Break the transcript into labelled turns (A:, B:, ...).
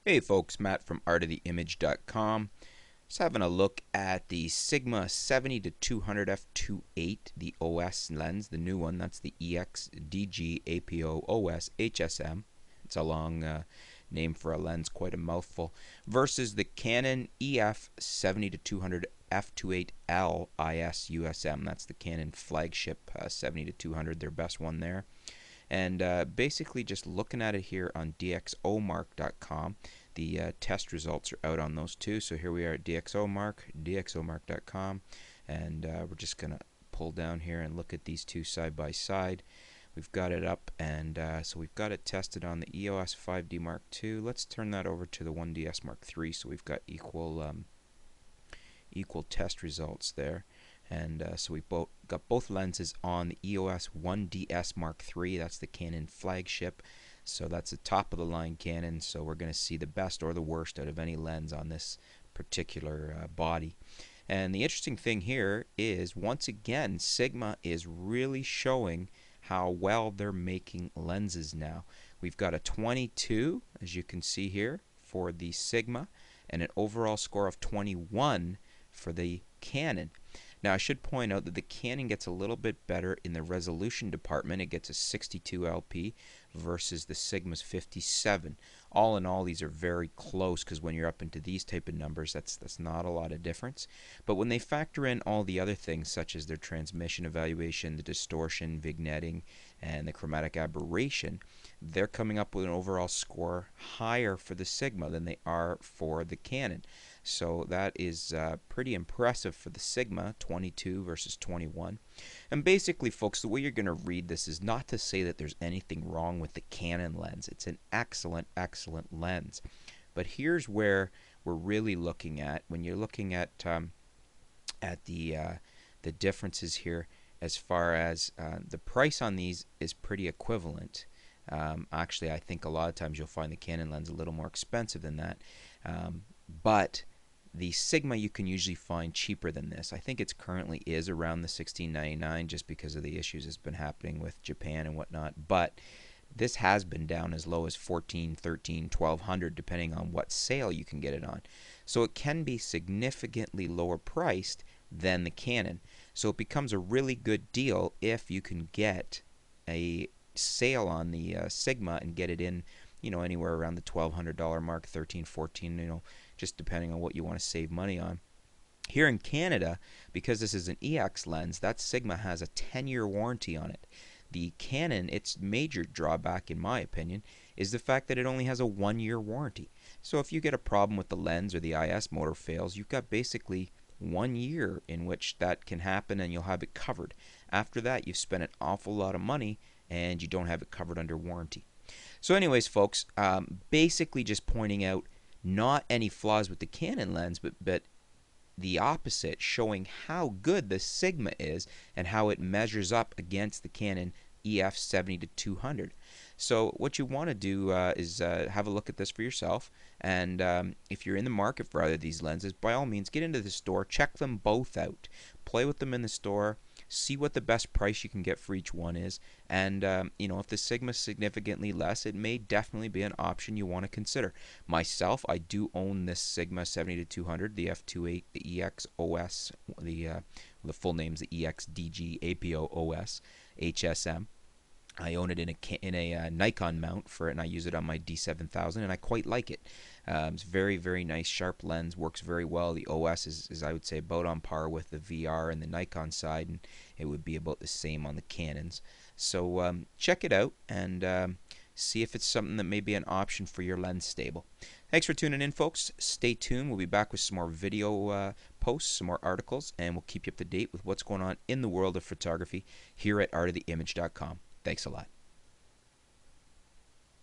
A: Hey folks, Matt from artoftheimage.com. Just having a look at the Sigma 70 to 200 f2.8, the OS lens, the new one. That's the EX DG APO OS HSM. It's a long name for a lens, quite a mouthful. Versus the Canon EF 70 to 200 f2.8L IS USM. That's the Canon flagship 70 to 200, their best one there. And basically just looking at it here on DXOMark.com, the test results are out on those two. So here we are at DXOMark.com, and we're just going to pull down here and look at these two side by side. We've got it up, and so we've got it tested on the EOS 5D Mark II. Let's turn that over to the 1DS Mark III, so we've got equal test results there. And so we've got both lenses on the EOS 1DS Mark III. That's the Canon flagship. So that's the top of the line Canon. So we're going to see the best or the worst out of any lens on this particular body. And the interesting thing here is, once again, Sigma is really showing how well they're making lenses now. We've got a 22, as you can see here, for the Sigma, and an overall score of 21 for the Canon. Now I should point out that the Canon gets a little bit better in the resolution department. It gets a 62 LP versus the Sigma's 57. All in all, these are very close, because when you're up into these type of numbers, that's not a lot of difference. But when they factor in all the other things, such as their transmission evaluation, the distortion, vignetting, and the chromatic aberration, they're coming up with an overall score higher for the Sigma than they are for the Canon. So that is pretty impressive for the Sigma, 22 versus 21. And basically, folks, the way you're going to read this is not to say that there's anything wrong with the Canon lens. It's an excellent, excellent lens. But here's where we're really looking at, when you're looking at the differences here, as far as the price on these is pretty equivalent. Actually, I think a lot of times you'll find the Canon lens a little more expensive than that. But the Sigma you can usually find cheaper than this. I think it currently is around the $16.99, just because of the issues that's been happening with Japan and whatnot. But this has been down as low as $14, $13, $1200, depending on what sale you can get it on. So it can be significantly lower priced than the Canon. So it becomes a really good deal if you can get a sale on the Sigma and get it in, anywhere around the $1,200 mark, 13, 14, just depending on what you want to save money on. Here in Canada, because this is an EX lens, that Sigma has a 10-year warranty on it. The Canon, its major drawback, in my opinion, is the fact that it only has a 1-year warranty. So if you get a problem with the lens or the IS motor fails, you've got basically 1 year in which that can happen, and you'll have it covered. After that, you've spent an awful lot of money and you don't have it covered under warranty. So anyways, folks, basically just pointing out not any flaws with the Canon lens, but the opposite, showing how good the Sigma is and how it measures up against the Canon EF 70 to 200. So what you want to do is have a look at this for yourself, and if you're in the market for either of these lenses, by all means get into the store, check them both out, play with them in the store, see what the best price you can get for each one is, and if the Sigma is significantly less, it may definitely be an option you want to consider. Myself, I do own this Sigma 70 to 200, the f2.8, the EX OS, the full name's the EX DG APO OS HSM. I own it in a Nikon mount for it, and I use it on my D7000, and I quite like it. It's very, very nice, sharp lens, works very well. The OS is, I would say, about on par with the VR and the Nikon side, and it would be about the same on the Canons. So check it out and see if it's something that may be an option for your lens stable. Thanks for tuning in, folks. Stay tuned. We'll be back with some more video posts, some more articles, and we'll keep you up to date with what's going on in the world of photography here at artoftheimage.com. Thanks a lot.